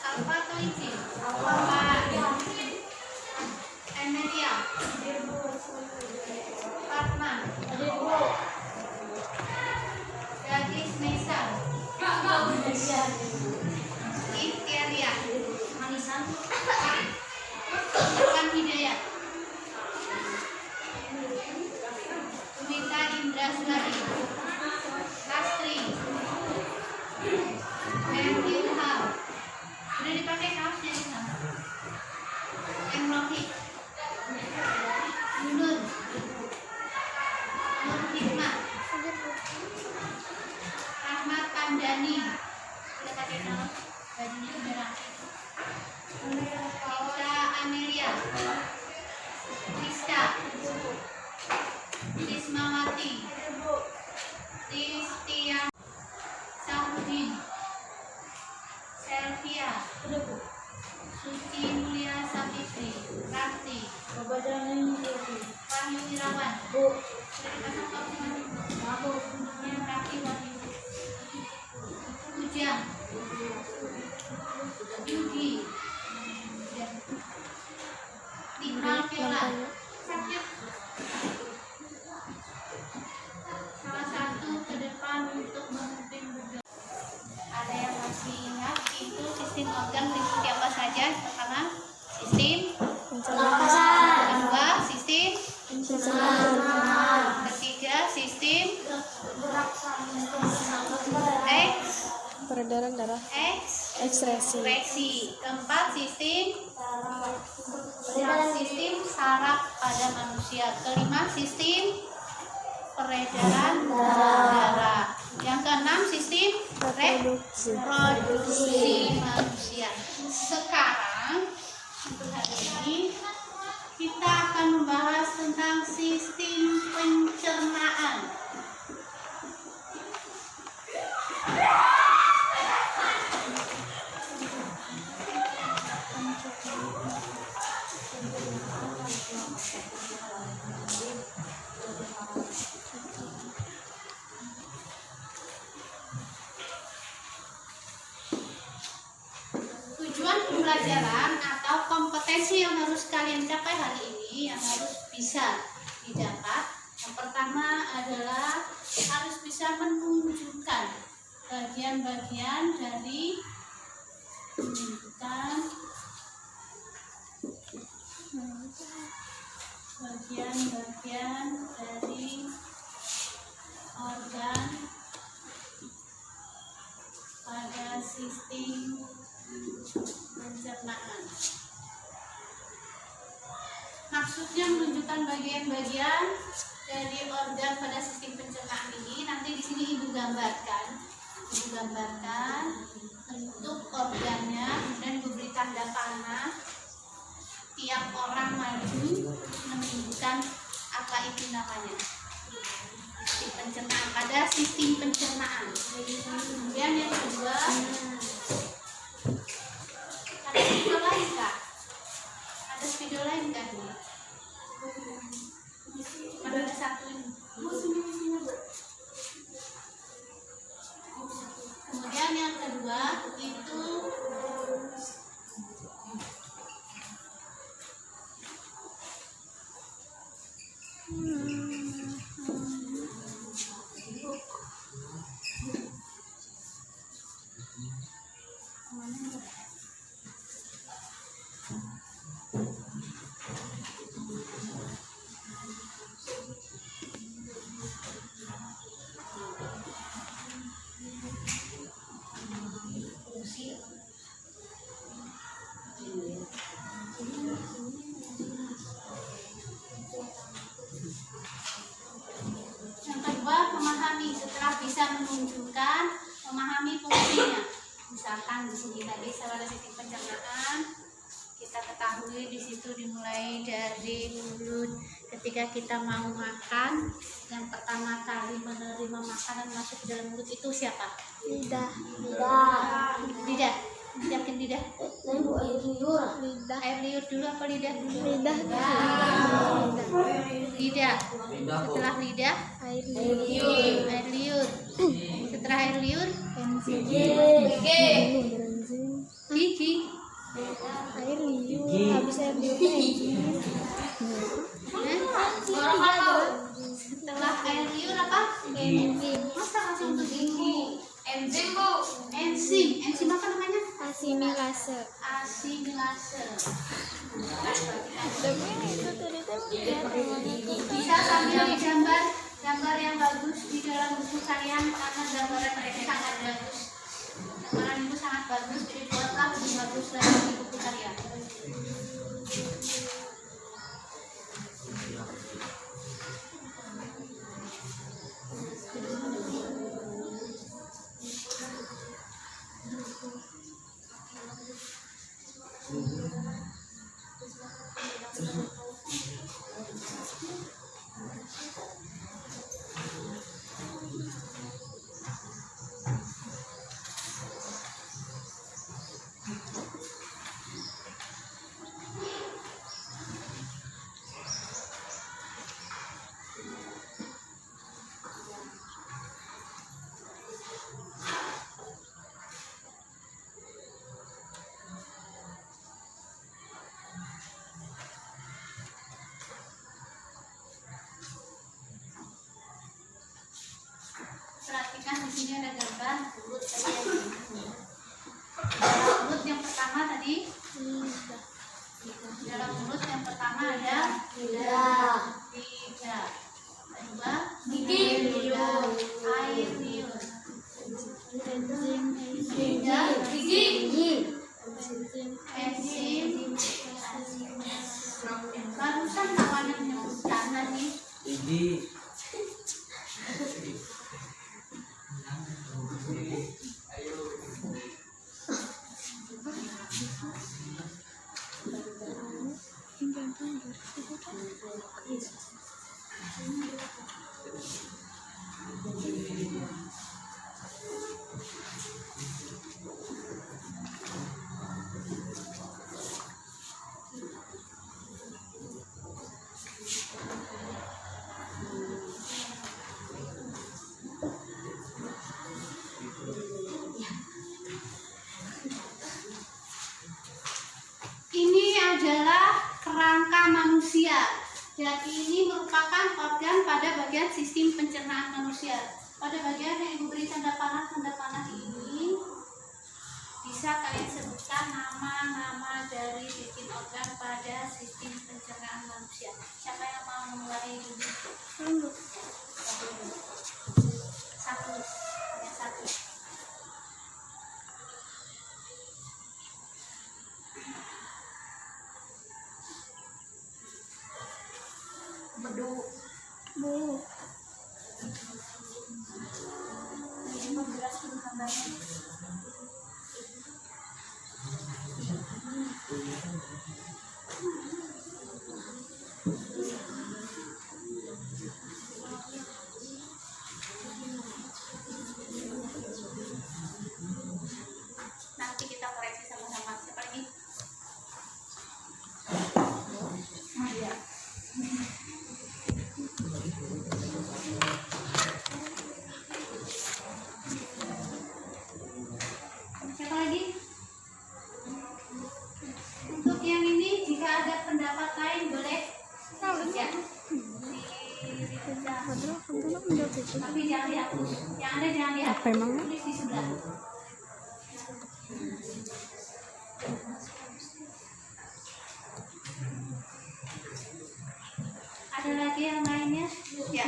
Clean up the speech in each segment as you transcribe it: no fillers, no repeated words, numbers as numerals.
Alfa atau izin? Alfa. Emilia. Fatma. Gadis Mesa. Iftiaria. Manisan. Irfan Hidayat. Sumita Indra Sulari. Lastri. Ilham. Udah dipakai kaosnya Ilham. Rohit. Nur Hikmah. Ahmad Kandani. Udah pakai kaos. Bajunya udah rapi. Ika Amelia. Rizka. Rismawati. Ristia. Saudin. Selvia. Suci Mulia Sapitri. Rati. Wahyu Irawan. Rati Wahyu. Ujang. Yugi. Nika Viola. Sakit. Salah satu ke depan untuk memimpin juga. Ada yang masih ingat itu sistem organ berikut apa saja? Pertama, sistem pencernaan. Kedua, sistem pencernaan. Ketiga, sistem peredaran darah, ekskresi. Keempat, sistem saraf pada manusia. Kelima, sistem peredaran darah. Yang keenam, sistem reproduksi manusia. Sekarang untuk hari ini kita akan membahas tentang sistem pencernaan. Tujuan pembelajaran atau kompetensi yang harus kalian capai hari ini, yang harus bisa didapat, yang pertama adalah harus bisa menunjukkan bagian-bagian dari organ pada sistem pencernaan. Maksudnya menunjukkan bagian-bagian dari organ pada sistem pencernaan ini. Nanti di sini ibu gambarkan bentuk organnya, kemudian ibu beri tanda panah. Tiap orang maju menunjukkan apa itu namanya. Sistem pencernaan, pada sistem pencernaan. Kemudian yang kedua, ada video lain kah? Ada video lain kah? Ada satu ini. Kemudian yang kedua itu menunjukkan, memahami fungsinya. Misalkan di sini tadi pada sistem pencernaan, kita ketahui di situ dimulai dari mulut. Ketika kita mau makan, yang pertama kali menerima makanan masuk ke dalam mulut itu siapa? lidah. Yakin lidah? Air liur dulu apa lidah dulu? Lidah. Setelah lidah, air liur. Setelah air liur, Gigi. Air liur. Habis air liur enzim. Setelah air liur apa? Enzim. Masa kasih untuk gigi? Enzim bu. Enzim apa namanya? Asimilase. Asimilase. Tapi itu tadi tuh Bisa sambil digambar gambar yang bagus di dalam buku kalian karena gambaran mereka sangat bagus. Gambaran ibu sangat bagus, jadi buatlah lebih bagus lagi di buku kalian. Perhatikan di sini ada gambar mulut tadi. Dalam mulut yang pertama tadi, dalam mulut yang pertama ada lidah. Kedua, gigi, air liur. Lidah, gigi, enzim. Barusan kawan yang menyebutkan tadi. Ini adalah kerangka manusia. Jadi ini merupakan organ pada bagian sistem pencernaan manusia. Pada bagian yang ibu beri tanda panah ini bisa kalian sebutkan nama-nama dari bikin organ pada sistem pencernaan manusia. Siapa yang mau memulai dulu? Satu. Hanya satu. Bedu. Bu. Ini memberas gambarnya. Nanti kita koreksi sama-sama. Siapa lagi? Iya. Siapa lagi? Untuk yang ini jika ada pendapat lain boleh ya. Tapi jangan lihat. Yang ada jangan lihat. Apa emang? Tulis di sebelah. Ada lagi yang lainnya? Ya.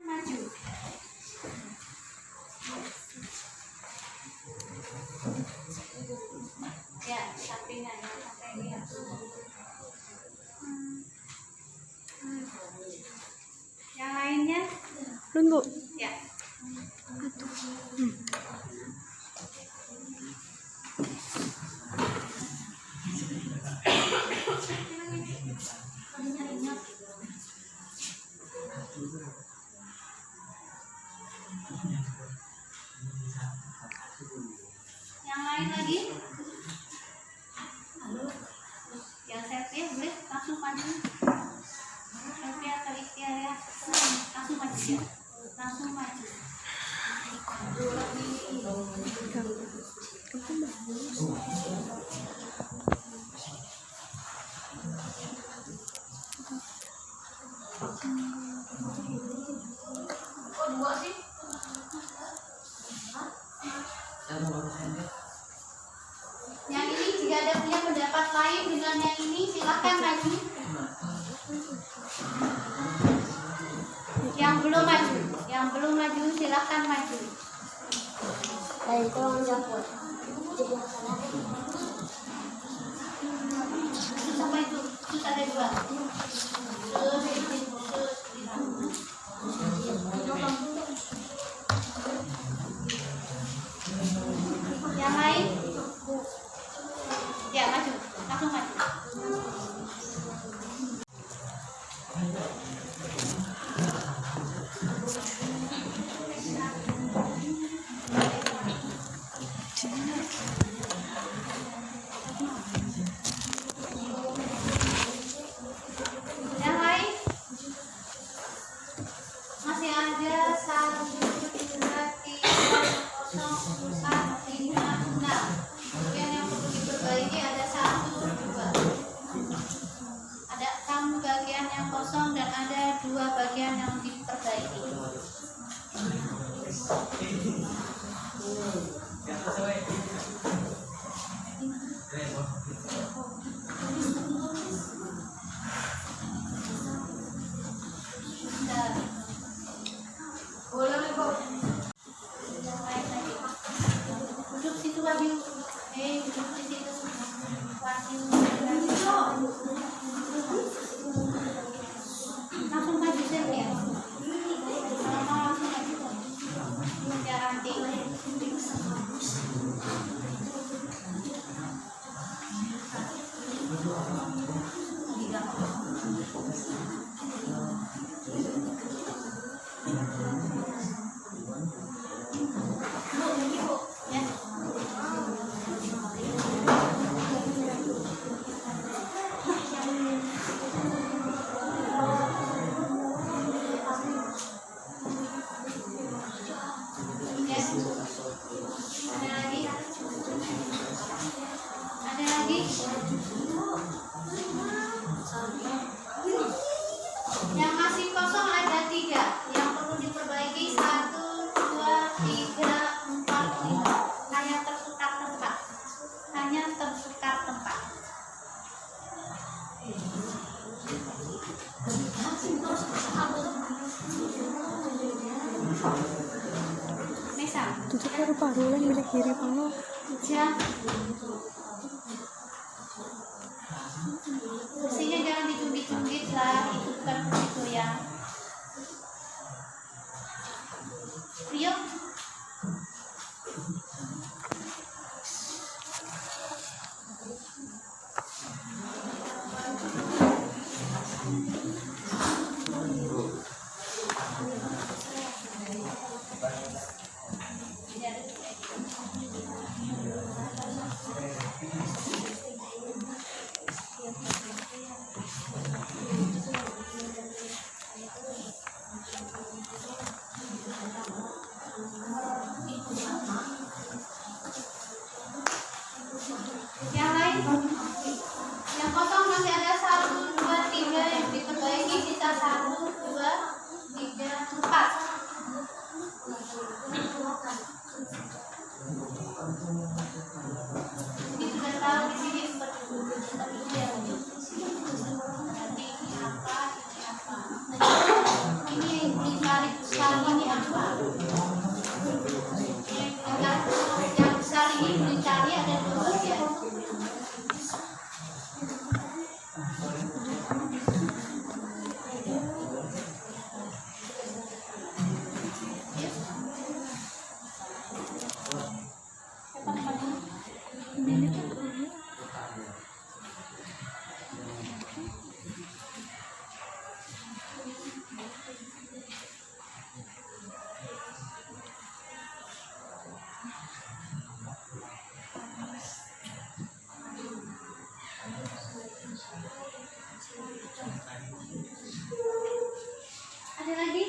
Maju. Ya, sampingan ya, sampai dia. Yang lainnya? Belum, Bu. Ya. Yang lain lagi? Langsung maju. Yang ini jika ada punya pendapat lain dengan yang ini silakan maju. Yang belum maju silakan maju. Sama itu ada dua. Yang lain? Ya maju, langsung maju. Yang lain? Masih ada 1, 2, 3, 0, 4, 5, 6. Kemudian yang perlu diperbaiki ada 1, 2. Ada 6 bagian yang kosong dan ada 2 bagian yang diperbaiki. Duduk situ Wahyu. Duduk di situ. Wahyu. Langsung maju saja ya. Kalau mau langsung maju. Ya nanti. Ya. Ada lagi? Yang masih kosong ada 3. Yang perlu diperbaiki 1, 2, 3, 4, 5. Hanya tertukar tempat. Mesa. Tutup paru-paru lah milik kiri pano. Ya. Kursinya jangan dicubit-cubit lah, itu bukan kursi ya. Rio. Yang lain? Yang kosong masih ada 1, 2, 3 yang diperbaiki, sisa 1, 2, 3, 4. Ini sudah tahu di sini seperti ya. Nanti ini apa? Ini dicari besar ini apa? Yang besar ini dicari ada 2 bagian. Ada lagi?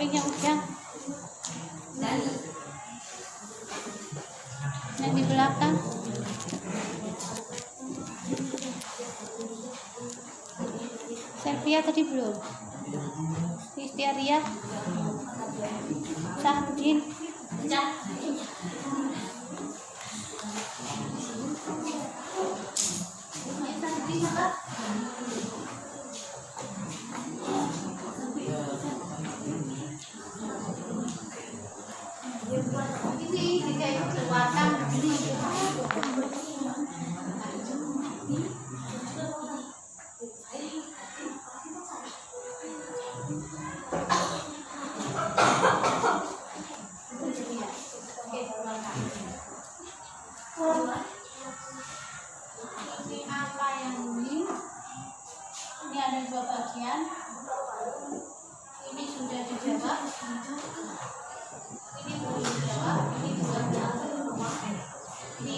sampingnya udah. Yang di belakang. Selvia tadi belum. Istiaria. Sahdin. Ini jika dikeluarkan begini. Ini apa yang ini? Ini ada 2 bagian. Ini sudah dijawab. Ini belum dijawab. Ini juga belum. Ini.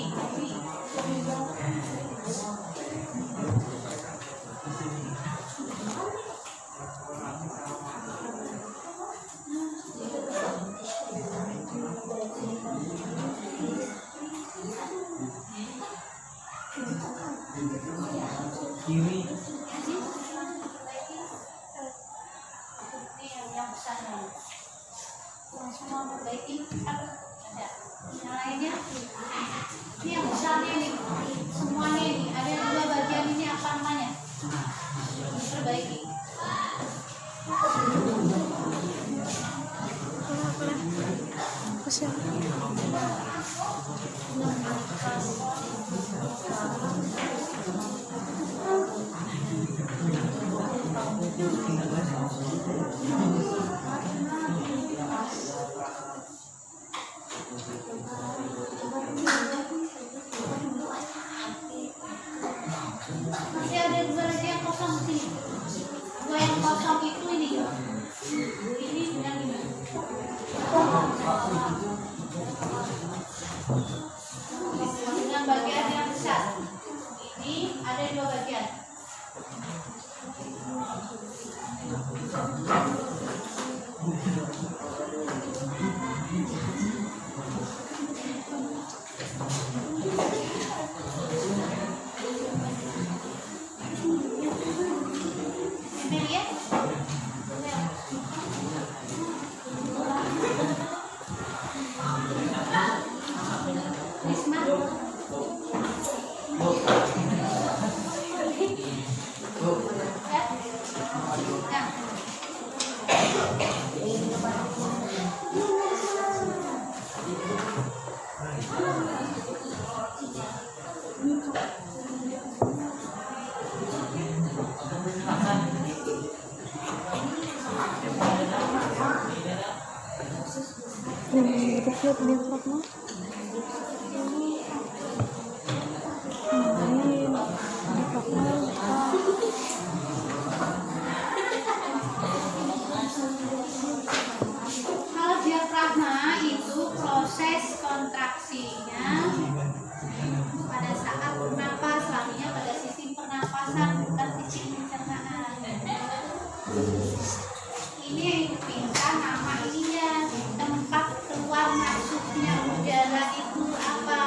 Kiri. Ini yang besar nih. Semua membaiki ada. Yang lainnya ini yang besarnya nih. Semuanya ini ada 2 bagian ini apa namanya? Perbaiki. Apa sih? Masih ada 2 lagi yang kosong di sini. 2 yang kosong itu ini. Ini yang ini. Dengan bagian yang besar. Ini ada 2 bagian. Ini lihat. Risma. Yang berikut dia pernah. Kalau diafragma itu proses kontraksinya pada saat bernapas, larinya pada sistem pernapasan bukan sistem pencernaan. Ini yang dipinta nama ininya, tempat keluar masuknya udara itu apa?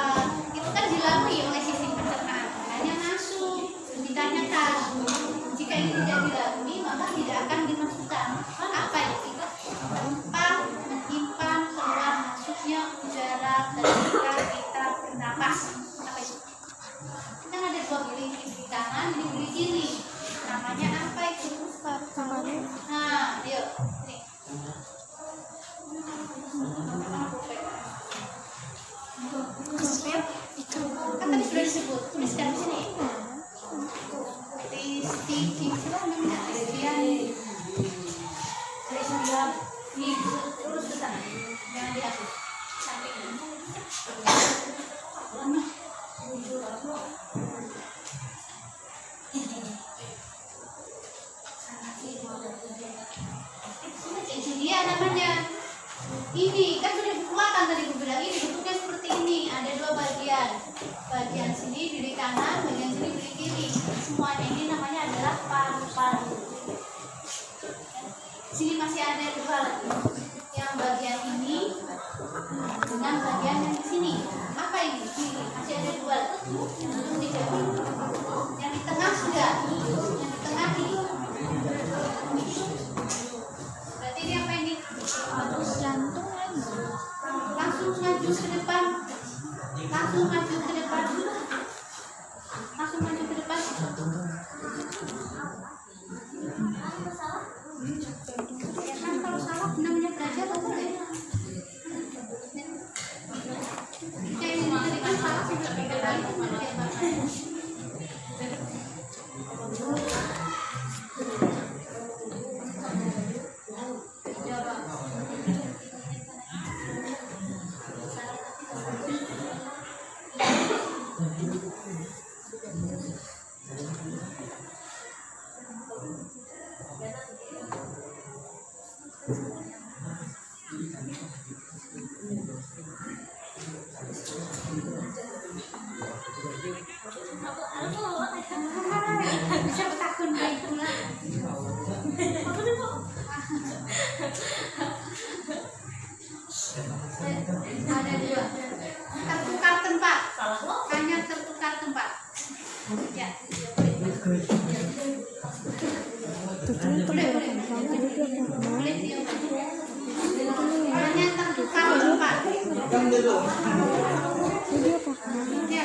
Itu kan dilalui oleh sistem pencernaan, hanya masuk. Ditanyakan, jika ini tidak dilalui maka tidak akan dimasukkan. Apa itu? Tempat menyimpan keluar masuknya udara ketika kita bernapas. Apa itu? Kan ada 2 bilik di kanan, di kiri. Namanya apa itu? Nah, yuk. Nih. Kan tadi sudah disebut, tuliskan di sini. Siapa namanya? Kristian. Nih, terus ke sana. Jangan dihapus. Samping. Itu dia namanya. Ini kan sudah dikeluarkan tadi gue bilang ini bentuknya seperti ini. Ada 2 bagian. Bagian sini diri kanan, bagian sini diri kiri. Semuanya ini namanya adalah paru-paru. Sini masih ada 2 lagi. dengan bagian yang di sini. Apa ini? Ini masih ada dua. Belum dijawab. Yang di tengah sudah. Yang di tengah ini. Berarti ini apa ini? Jantung lagi. Langsung maju ke depan. Langsung maju ke depan. Langsung maju ke depan. Ya kan kalau salah namanya belajar apa boleh? Kayak ini tadi kan salah sih berpikir balik kemana dia baca. Jawab. Bisa bertakun baik pula. Ada dua. Tertukar tempat. Hanya tertukar tempat. Ya. Boleh dia. Hanya tertukar tempat. Ya,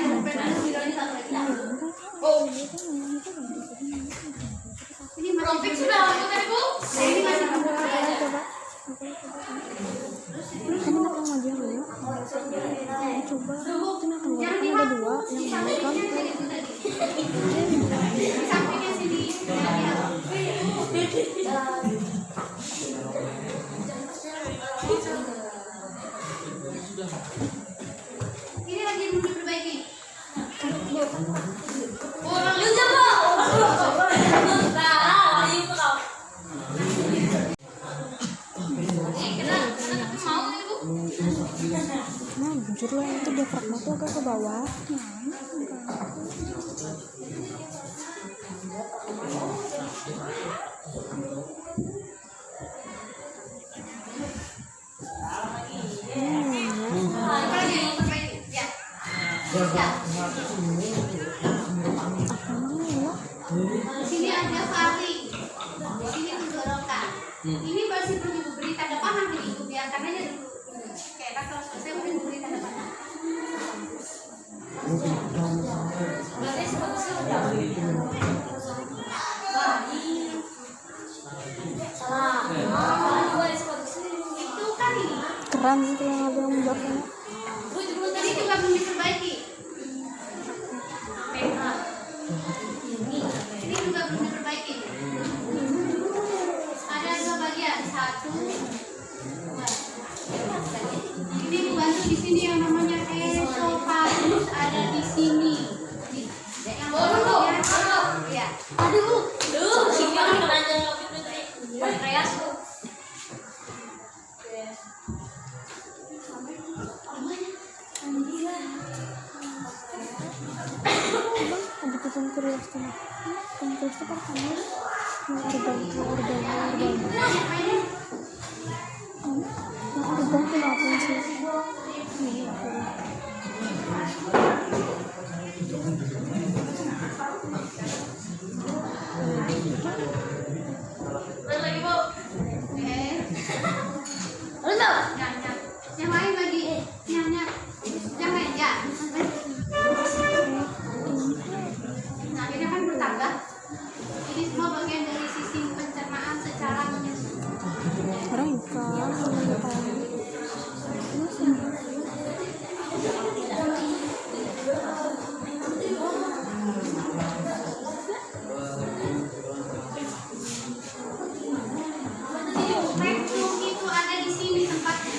ini masih sudah langsung tadi Bu? Ini masih Coba. Kamu nak maju dulu. Coba. Kan ada dua yang mau kan. sampingnya sini. Ini lagi belum diperbaiki. Nah, jujur lah itu diafragma tuh agak ke bawah. Apa lagi yang diperbaiki? Ya. Ya. Di sini ada faring. Di sini tenggorokan. Ini masih perlu Ibu beri tanda panah nih Ibu, biarkan aja dulu. Oke, nah kalau selesai boleh Ibu beri tanda panah. Berarti sebagusnya udah. Salah. Itu kan ini. Keren itu yang ada yang menjawabnya. Tadi juga belum diperbaiki. Ini juga belum diperbaiki. Ada dua bagian, satu, dua. Ini dibantu di sini yang namanya esophagus ada di sini. Yang bagian, ya. Aduh, sini aja. Ada pankreas tuh. Pankreas itu kan kamu organ. Organ tuh apa sih? Lagi Bu. Yang lain lagi. Jangan ya. Nah, ini kan bertambah. Ini semua bagian dari sistem pencernaan secara menyusun. Orang ikan, Rektum itu ada di sini tempatnya.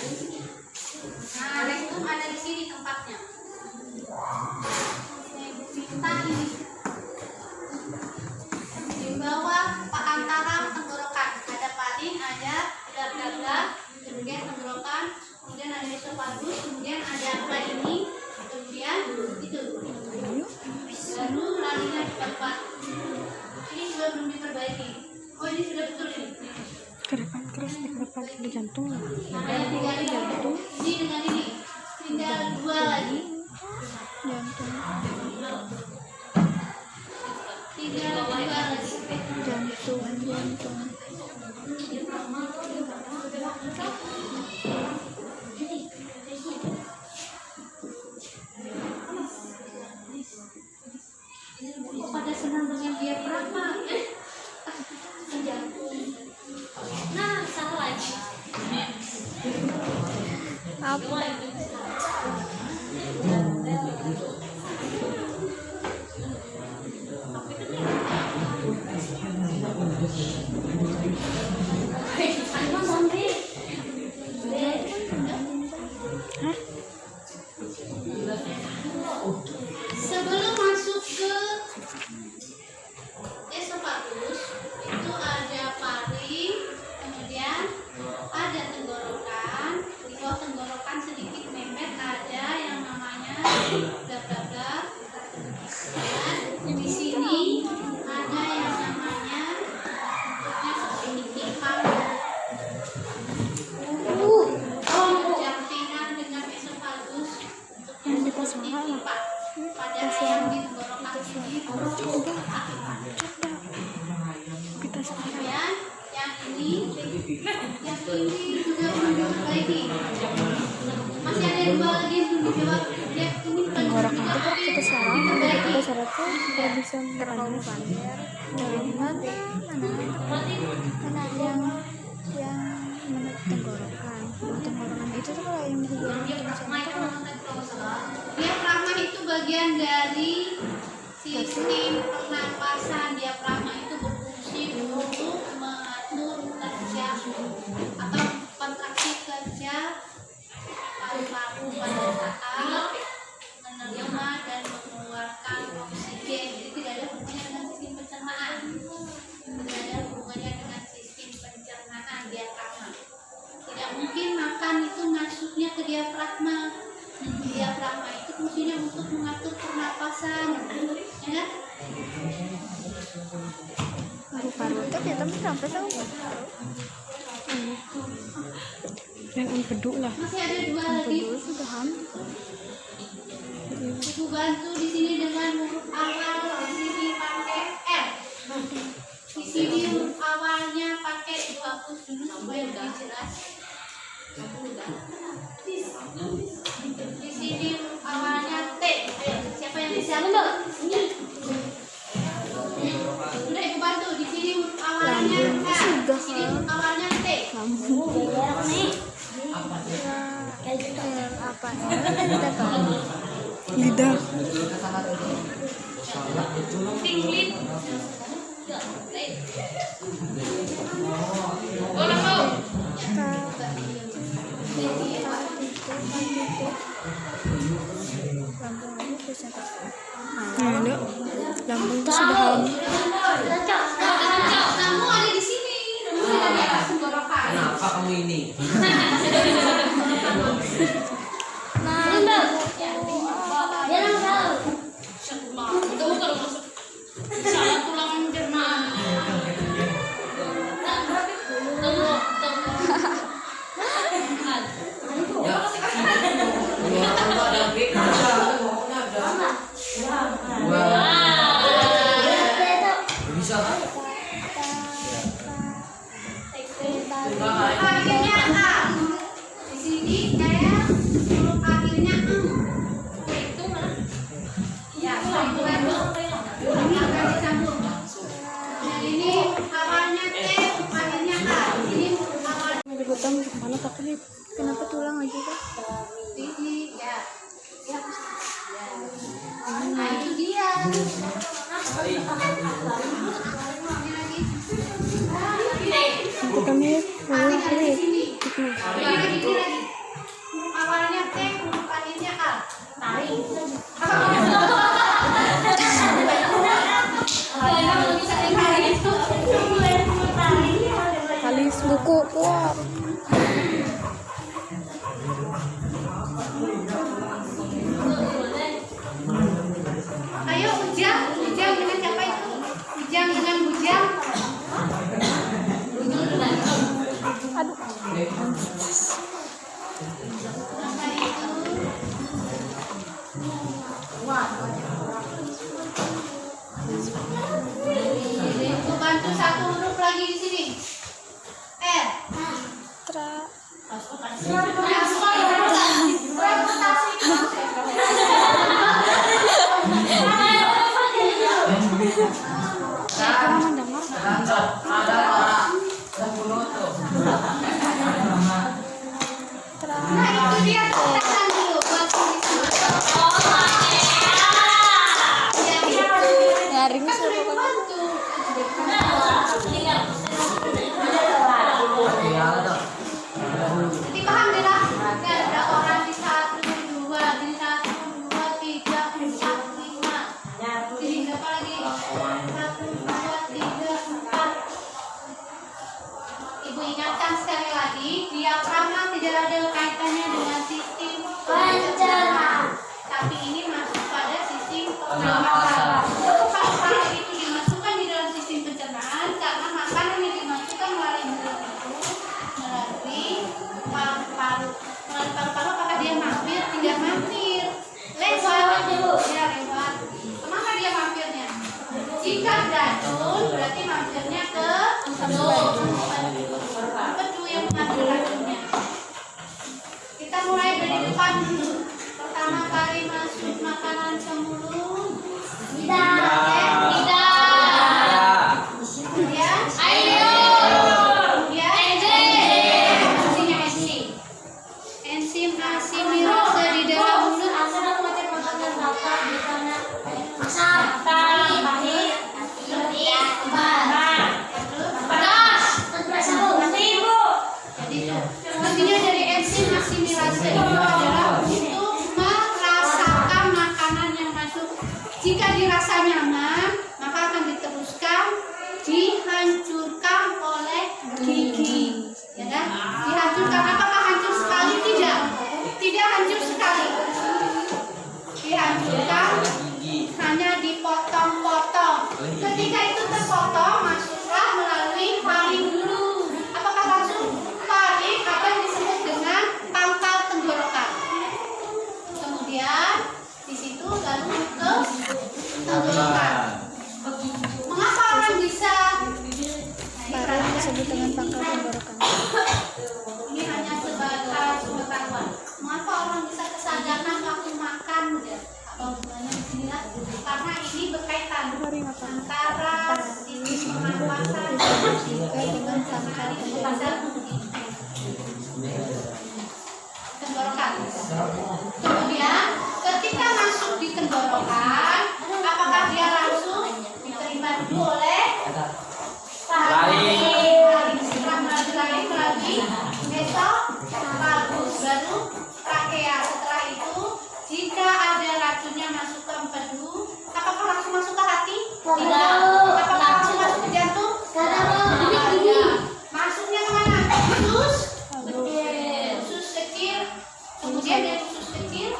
Nah, rektum ada di sini tempatnya. Minta ini di bawah antara tenggorokan ada paling, ada garda, kemudian tenggorokan, kemudian ada esophagus, kemudian ada apa ini, kemudian itu baru larinya ke depan. Ini juga belum diperbaiki. Oh, ini sudah betul ini. ke depan terus ke depan ke jantung. Ada tiga ini dengan ini. dua lagi. jantung, Tinggal dua lagi. jantung. Kok pada senang dengan diafragma? Nah, salah lagi. Apa? Sebelum masuk ke esofagus itu ada pari, kemudian ada tenggorokan. Di bawah tenggorokan sedikit mepet ada yang namanya blabla. Dan di sini ada yang namanya seperti pipang. Jampingan dengan esofagus Yang di pas mana? pada yang di tenggorokan sini. Kita sekarang. Kemudian yang ini juga belum lagi. Masih ada dua lagi yang belum dijawab. Yang ini Tenggorokan itu kan kita sekarang kita syarat tuh kita bisa terlalu mana yang menurut tenggorokan itu tuh kalau yang diafragma itu bagian dari sistem pernapasan. Diafragma itu berfungsi untuk mengatur kerja atau kontraksi kerja paru-paru pada saat menerima dan mengeluarkan oksigen. Jadi tidak ada hubungannya dengan sistem pencernaan. Tidak ada hubungannya dengan sistem pencernaan diafragma. Tidak mungkin makan itu masuknya ke diafragma. Diafragma itu fungsinya untuk mengatur pernapasan, ya kan? paru-paru itu ya tapi sampai tahu yang empedu lah Masih ada dua lagi. empedu sudah ham Ibu bantu di sini dengan huruf awal di sini pakai R. Di sini huruf awalnya pakai dihapus dulu supaya lebih jelas. Di sini huruf awalnya T. Ayo, siapa yang bisa? Udah ibu bantu. Di sini huruf awalnya R. Di sini huruf awalnya T. apa kita tahu lidah Tinglit. lambung itu sudah ham Kamu ada di sini. Kamu ada di atas tenggorokan. Kenapa kamu ini? Salah tulang mencerna. Ya. Tenggorokan tuh ada BK. Bisa kan? Akhirnya A. Di sini kayak huruf akhirnya itu mah. Ya, itu akan disambung. Nah, ini awalnya T, akhirnya A. Ini awalnya dipotong kemana tapi kenapa tulang lagi kan di sini ya. Nah, itu dia. nanti kami Akhirnya di kulit sini. Lagi. Awalnya T, huruf akhirnya A. Tarik. alis buku kuat Ayo Ujang dengan siapa itu? Ujang dengan Bujang. aduh Apa itu? Nah, itu dia tantangan dulu buat jadi Nyaring kan udah suruh bantu. Jadi paham deh lah. Kan ada orang di 1, 2, di 1, 2, 3, 4, 5. Jadi berapa lagi? 1, 2, 3, 4. Ibu ingatkan sekali lagi, diafragma tidak ada kaitannya dengan sistem pencernaan. Tapi ini masuk pada sistem pernapasan. Paru-paru itu dimasukkan di dalam sistem pencernaan karena makanan yang dimasukkan melalui mulut itu melalui paru-paru. Melalui paru-paru apakah dia mampir? Tidak mampir. Lewat. Ya lewat. Kemana dia mampirnya? Jika racun berarti mampirnya ke empedu yang mengambil racunnya. Kita mulai dari depan dulu. Pertama kali masuk makanan ke mulut. Tidak. Kemudian ayo. Kemudian enzim. Enzim asimilase di dalam mulut. Intinya dari enzim asimilase itu adalah untuk merasakan makanan yang masuk. Jika dirasa nyaman, maka akan diteruskan dihancurkan oleh gigi. Ya kan? Dihancurkan. Apakah hancur sekali? Tidak. Tidak hancur sekali. Dihancurkan hanya dipotong-potong. Ketika itu terpotong, masuklah melalui faring dulu. Apakah langsung faring atau disebut dengan pangkal tenggorokan? Kemudian di situ lalu ke tenggorokan. Mengapa orang bisa? Paru disebut dengan pangkal tenggorokan. Ini hanya sebatas pengetahuan. Mengapa orang bisa kesadaran waktu makan? Atau sebenarnya disinilah karena ini berkaitan antara sisi pernapasan dengan pangkal tenggorokan. Kemudian ketika masuk di tenggorokan, apakah dia langsung diterima dulu oleh laring? Setelah melalui esophagus baru trakea. Setelah itu jika ada racunnya masuk ke empedu, apakah langsung masuk ke hati? Tidak. Apakah langsung masuk ke jantung? Tidak. Masuknya kemana? Usus? Usus kecil. Kemudian dari usus kecil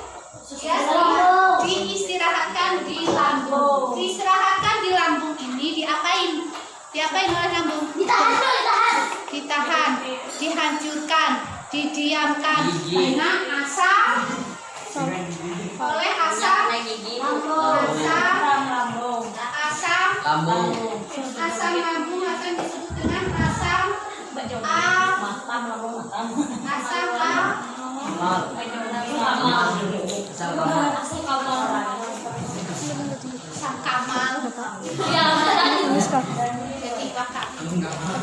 dia diistirahatkan di lambung. Diistirahatkan di lambung ini diapain? Diapain oleh lambung? Ditahan, dihancurkan, didiamkan dengan asam. Oleh asam lambung akan disebut dengan asam kamal.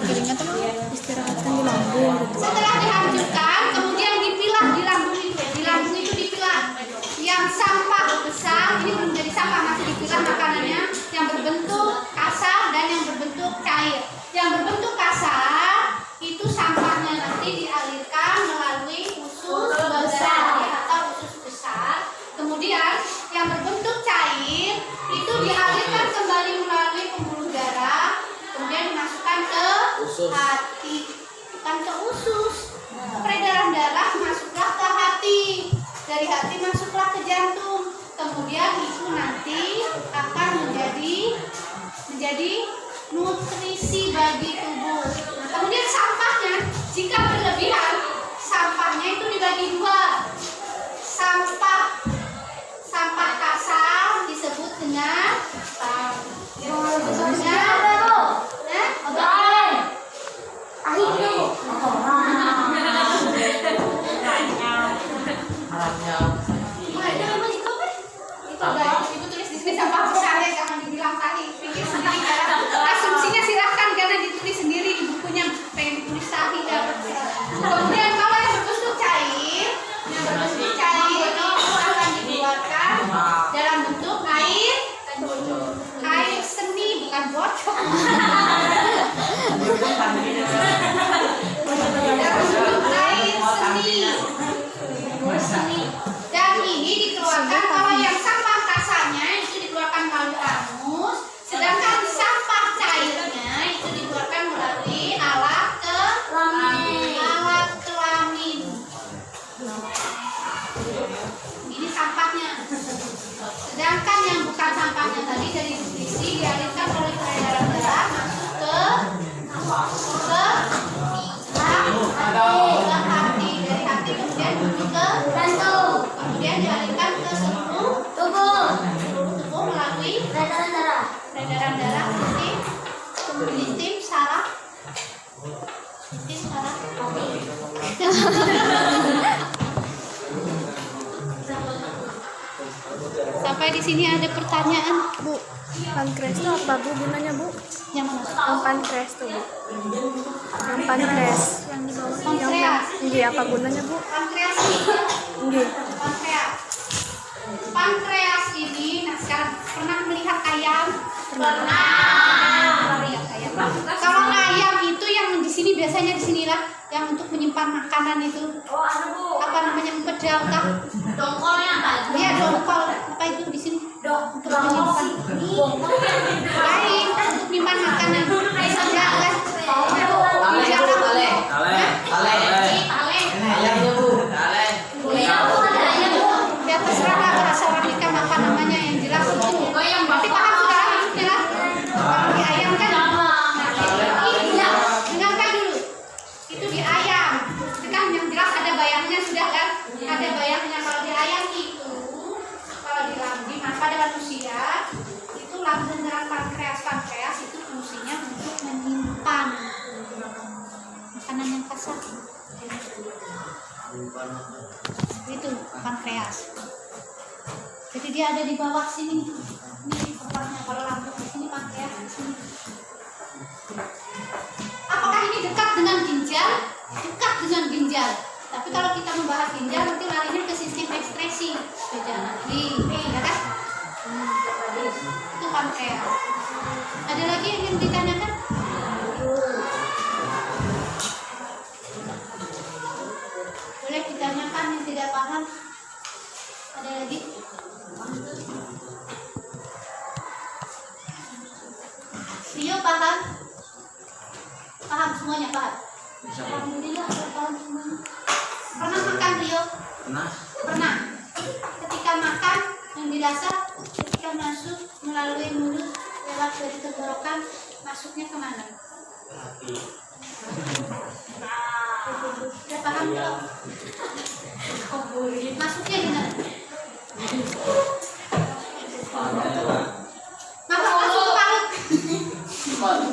Keringat tuh istirahatkan di lambung. Setelah dihancurkan, kemudian dipilah di lambung itu. Di lambung itu dipilah. Yang sampah besar, ini belum jadi sampah, masih dipilah makanannya. Yang berbentuk kasar dan yang berbentuk cair. Yang berbentuk kasar itu sampahnya nanti dialirkan melalui usus besar atau usus besar. Kemudian yang berbentuk cair itu dialirkan kembali melalui pembuluh darah. Kemudian dimasukkan ke hati, bukan ke usus. Peredaran darah masuklah ke hati, dari hati masuklah ke jantung. Kemudian itu nanti akan menjadi nutrisi bagi tubuh. Nah, kemudian sampahnya, jika berlebihan, sampahnya itu dibagi dua. Sampah kasar disebut dengan seni. Dan ini dikeluarkan kalau yang sampah kasarnya itu dikeluarkan melalui anus, sedangkan sampah cairnya itu dikeluarkan melalui alat kelamin. Ini sampahnya. Sedangkan yang bukan sampahnya tadi dari nutrisi dialirkan oleh peredaran darah masuk ke hati, dari hati kemudian menuju ke jantung, kemudian dialirkan ke seluruh tubuh melalui peredaran darah sistem saraf Sampai di sini ada pertanyaan, Bu. Pankreas itu apa, Bu, gunanya, Bu? Yang mana? Yang pankreas tuh, Bu. Yang pankreas. Yang di bawah. Pankreas. Iya, apa gunanya, Bu? Pankreas ini. Iya. Pankreas ini, nah sekarang pernah melihat ayam? Pernah lihat ayam. Kalau ayam itu yang di sini biasanya di sinilah yang untuk menyimpan makanan itu. Apa namanya, empedal kah? Dongkolnya apa? Iya, dongkol. Apa itu di sini? Untuk menyimpan. Lain untuk menyimpan makanan. Misalnya kan? Ya terserah lah bahasa Afrika apa namanya yang jelas itu. Berarti paham sudah maksudnya lah. Kalau di ayam kan? Dengarkan dulu. Itu di ayam. Itu kan yang jelas ada bayangnya sudah kan? Ada bayangnya. Kalau di ayam itu, kalau di lambung pada manusia itu lambung dengan pankreas itu fungsinya untuk menyimpan makanan yang kasar. Itu pankreas. Jadi dia ada di bawah sini. Ini tempatnya kalau lambung di sini, pankreas di sini. Apakah ini dekat dengan ginjal? Dekat dengan ginjal. Tapi kalau kita membahas ginjal nanti larinya ke sistem ekskresi. Beda lagi, ya kan? Itu pankreas. Ada lagi yang ditanyakan? Boleh ditanyakan yang tidak paham. Ada lagi? Rio paham? Paham semuanya, paham? Alhamdulillah paham semuanya. Pernah makan, Rio? Pernah. Ketika makan yang dirasa ketika masuk melalui mulut lewat dari tenggorokan, masuknya kemana? Sudah paham belum? Masuknya gimana? Masuk ke paru.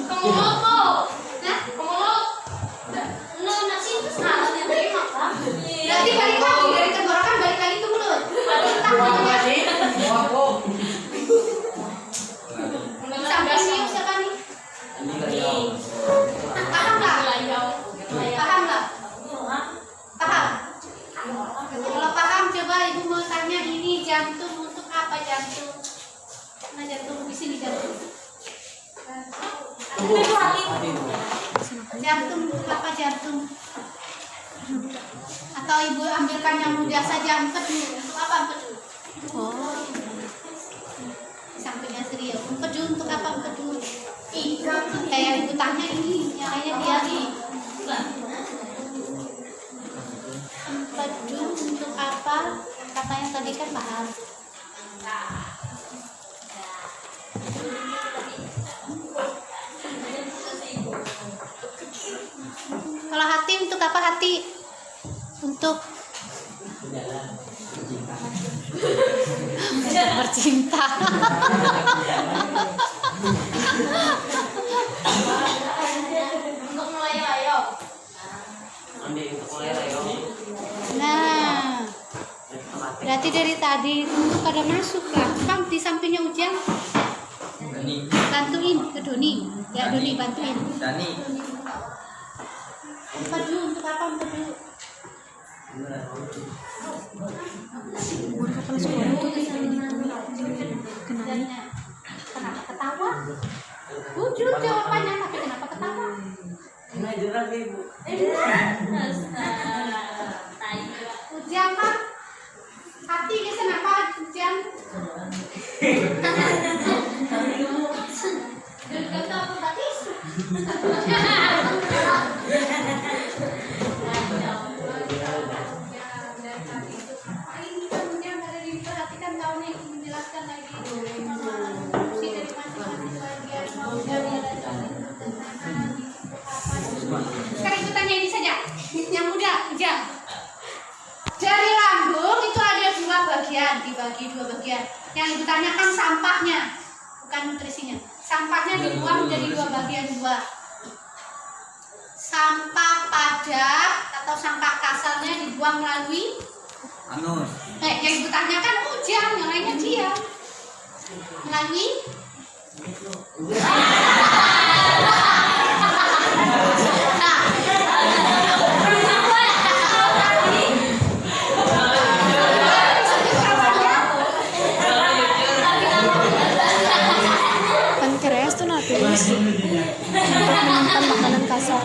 Ke mulut, Bu. Nah, ke mulut. Nasi itu salah yang dimakan. Berarti balik lagi dari tenggorokan, balik lagi ke mulut. Sampai sini siapa nih? Paham nggak? Paham nggak? Paham? Kalau paham, coba Ibu mau tanya, ini jantung untuk apa jantung? Nah, jantung di sini jantung. Jantung untuk apa jantung? Atau Ibu ambilkan yang mudah saja, empedu. Untuk apa empedu? Oh. Di sampingnya serius. Empedu untuk apa empedu? Kayak Ibu tanya ini, nyalanya dia nih. Empedu untuk apa? Katanya tadi kan paham. Kalau hati untuk apa hati? Untuk bercinta. Untuk melayang-layang. Nah, berarti dari tadi untuk pada masuk lah. Bang, di sampingnya Ujang. Bantuin ke Doni. Ya Doni bantuin. Dani. Empedu untuk apa empedu? Umur kepala sekolah itu kenapa? Kenapa ketawa? Jujur jawabannya, tapi kenapa ketawa? Ujian apa? Hati geser apa ujian? Kata apa tadi? Ini kemudian ada diperhatikan tahun ini menjelaskan lagi fungsi dari masing-masing bagian mau dari sekarang kita tanya ini saja yang mudah ujang. Dari lambung itu ada dua bagian, dibagi dua bagian. Yang ibu tanyakan sampahnya, bukan nutrisinya. Sampahnya dibuang menjadi dua bagian dua. Sampah padat atau sampah kasarnya dibuang melalui Anus. yang ibu tanyakan ujang, yang lainnya dia. Melalui Pankreas tuh tulis tempat menyimpan makanan kasar.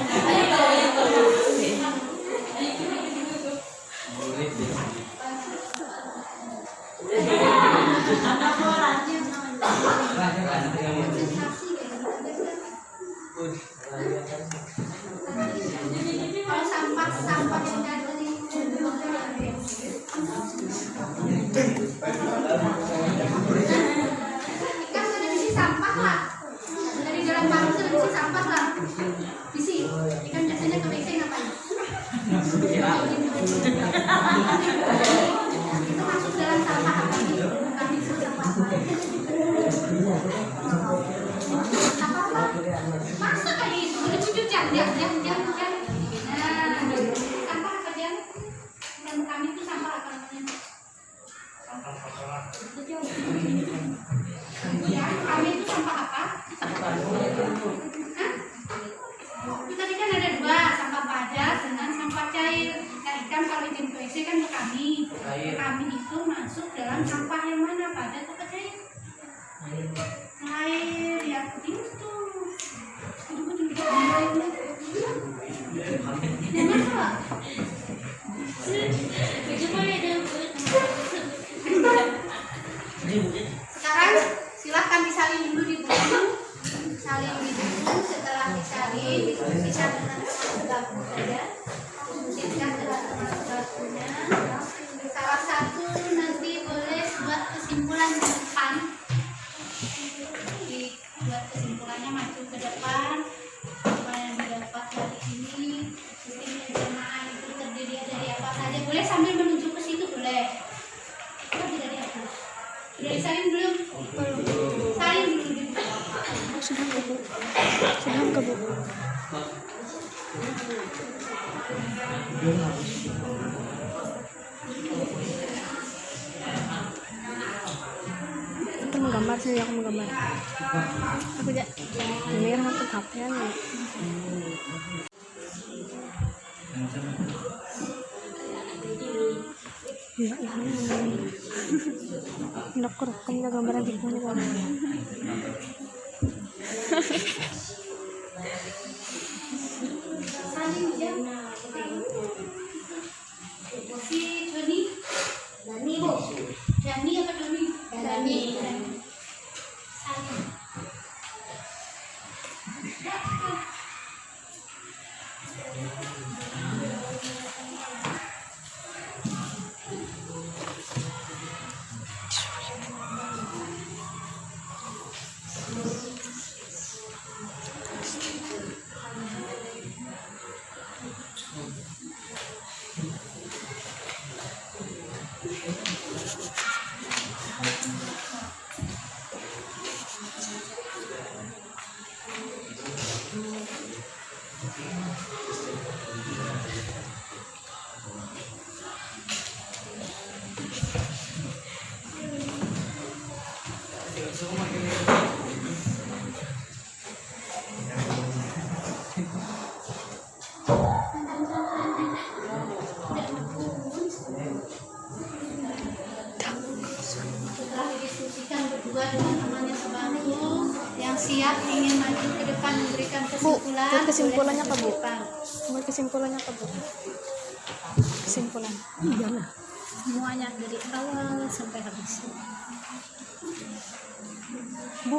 kalau sampah yang dari ikan ada isi sampah lah, dari dalam paru ada isi sampah lah, isi ikan biasanya ke WC ngapain? Itu masuk dalam sampah apa nih? Bukan itu sampah apa? Masuk tadi itu udah cucu jangan. Nah, sampah apa jangan? Dan kami itu sampah apa namanya? Ya, kami itu sampah apa? Hah? Itu tadi kan ada dua, sampah padat dengan sampah cair. Nah, ikan kalau izin ke WC kan ke kami. Kami itu masuk dalam sampah yang mana, padat atau cair? Cair, ya begitu. Sekarang silahkan disalin dulu di buku. Salin di buku, setelah disalin diskusikan dengan baku saja. Diskusikan dengan bakunya. Salah satu nanti boleh buat kesimpulan di depan. Buat kesimpulannya maju ke depan. Apa yang didapat hari ini, sistem jemaah itu terdiri dari apa saja. Boleh sambil menuju ke situ boleh. Kita tidak dihapus. Sudah disalin belum? Salin dulu. Sudah ke bu. Aku menggambar sih, aku menggambar. Aku aja merah aku kapan ya. Enggak ya. Nak rekam na gambaran di phone ko. Salin jam. Si Joni. Dani bu. Dani apa Joni? Dani. Salin. Setelah didiskusikan berdua dengan temannya sebangku yang siap ingin maju ke depan memberikan kesimpulan, kesimpulannya ke Bu. Buat kesimpulannya ke Bu. Kesimpulan. Iyalah. Semuanya dari awal sampai habis. Bu.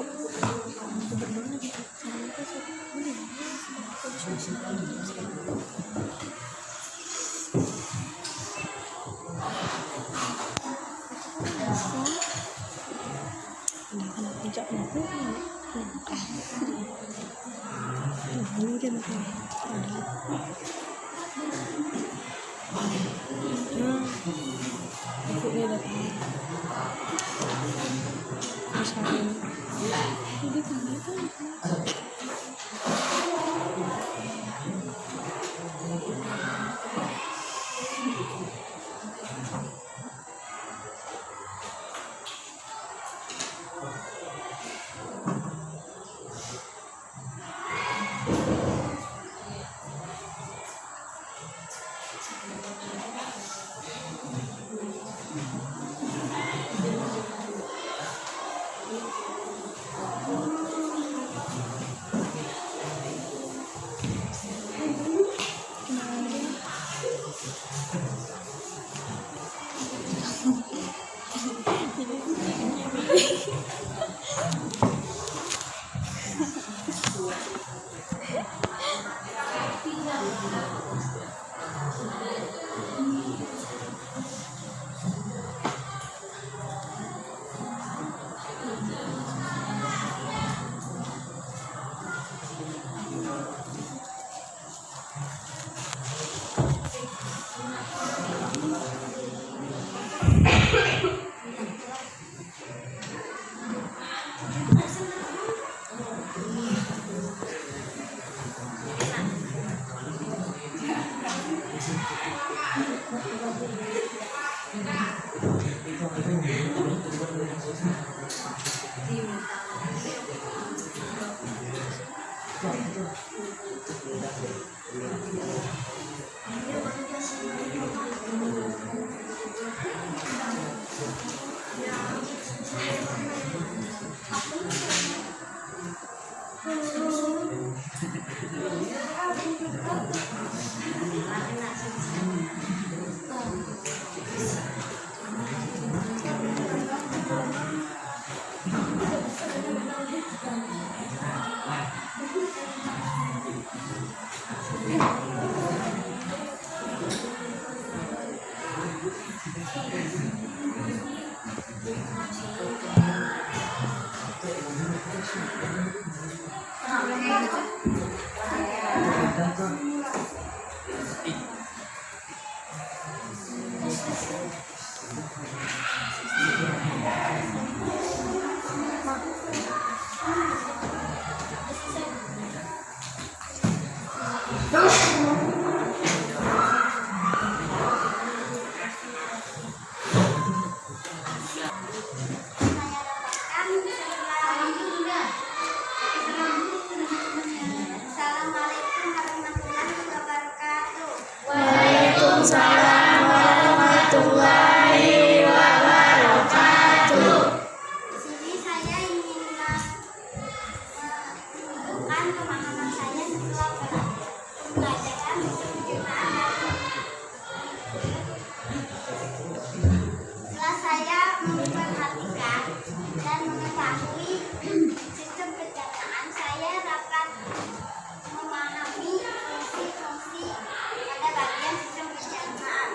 Assalamualaikum warahmatullahi wabarakatuh. Waalaikumsalam warahmatullahi wabarakatuh. Di sini saya ingin menunjukkan pemahaman saya setelah pembelajaran berjemaah. Setelah saya memperhatikan dan mengetahui sistem pencernaan, saya dapat memahami fungsi-fungsi pada bagian sistem pencernaan.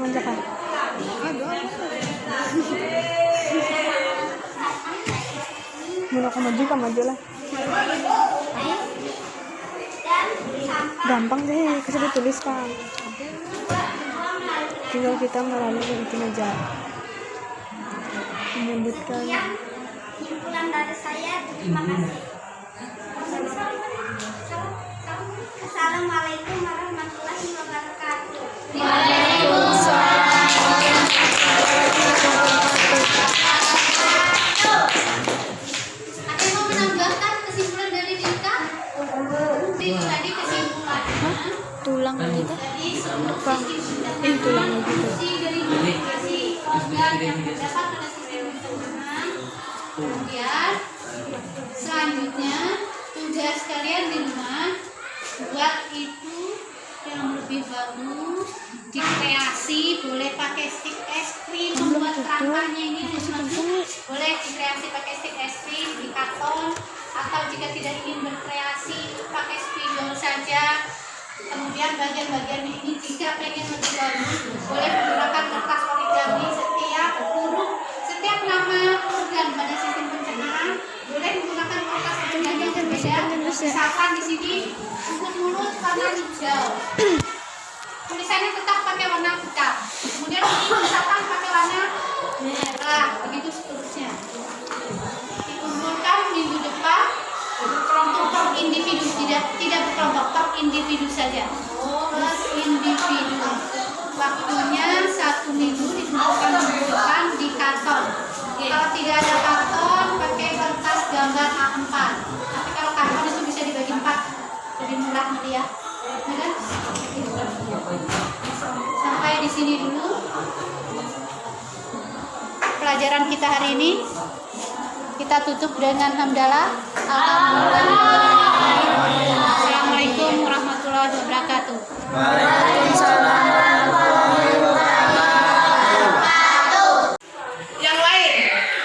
manjakan. Mau aku maju lah. Dan sampai Gampang sih, bisa dituliskan. Tinggal kita melalui itu aja. Menyebutkan. sekian kumpulan dari saya. Terima kasih. Assalamualaikum warahmatullahi wabarakatuh. Ada yang mau menambahkan kesimpulan dari Dita? Itu tadi kesimpulannya. Tulang gitu. Jadi Apa? Tulang gitu. fungsi dari komunikasi organ yang terdapat pada sistem pencernaan. Kemudian selanjutnya tugas kalian di rumah buat itu yang lebih bagus, dikreasi, boleh pakai stick es krim, membuat kerangkanya ini boleh dikreasi pakai stick es krim di karton, atau jika tidak ingin berkreasi pakai spidol saja. Kemudian bagian-bagian ini jika pengen lebih bagus boleh menggunakan kertas origami. Setiap huruf, setiap nama organ pada sistem pencernaan boleh menggunakan kertas origami yang berbeda. Misalkan di sini mulut warna hijau, tulisannya tetap pakai warna hitam. Kemudian ini misalkan pakai warna merah, begitu seterusnya. Dikumpulkan minggu depan kelompok per individu, tidak berkelompok, per individu saja. Per individu. Waktunya 1 minggu, dikumpulkan minggu depan di karton. Kalau tidak ada karton, pakai kertas gambar A4. Tapi kalau karton itu bisa dibagi 4, lebih murah meriah. Ya kan? Sampai di sini dulu pelajaran kita hari ini. Kita tutup dengan hamdalah. Alhamdulillah. Assalamualaikum warahmatullahi wabarakatuh. Yang lain,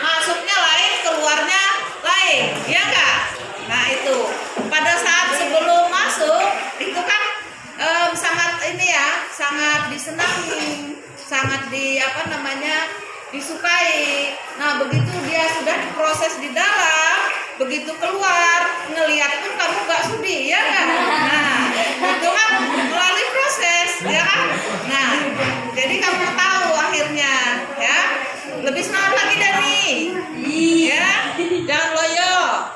masuknya lain, keluarnya lain, ya enggak? Nah itu, pada saat sebelum masuk itu kan sangat ini ya, sangat disenangi, sangat disukai. Nah begitu dia sudah diproses di dalam, begitu keluar ngelihat pun kamu nggak sudi, ya kan? Nah itu kan melalui proses, ya kan? Nah jadi kamu tahu akhirnya, ya lebih semangat lagi dari, ya jangan loyo.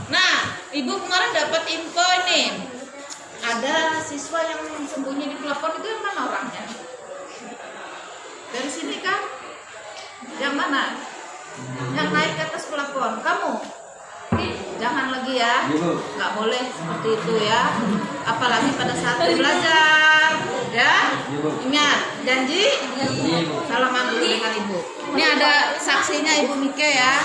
Nah ibu kemarin dapat info ini, ada siswa yang sembunyi di plafon. Itu yang mana orangnya? Dari sini kan? Yang mana? Yang naik ke atas plafon. Kamu? Jangan lagi ya. Nggak boleh seperti itu ya. Apalagi pada saat belajar. Ya? Ingat, janji? Salaman dulu dengan ibu. Ini ada saksinya Ibu Mike ya.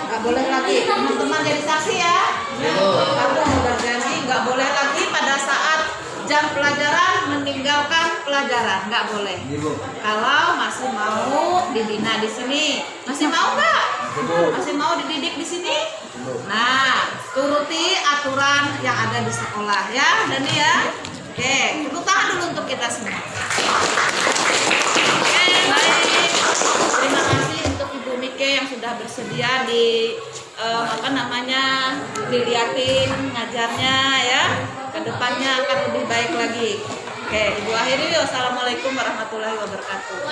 Nggak boleh lagi. Teman-teman jadi saksi ya. Kamu udah janji nggak boleh lagi pada saat jam pelajaran meninggalkan pelajaran, nggak boleh. Kalau masih mau dibina di sini, masih mau nggak? Masih mau dididik di sini? Nah, turuti aturan yang ada di sekolah ya, Dani ya. Oke, tepuk tangan dulu untuk kita semua. Oke, baik. Terima kasih untuk Ibu Mike yang sudah bersedia dilihatin ngajarnya ya. Kedepannya akan lebih baik lagi. Oke, Ibu akhiri. Wassalamualaikum warahmatullahi wabarakatuh.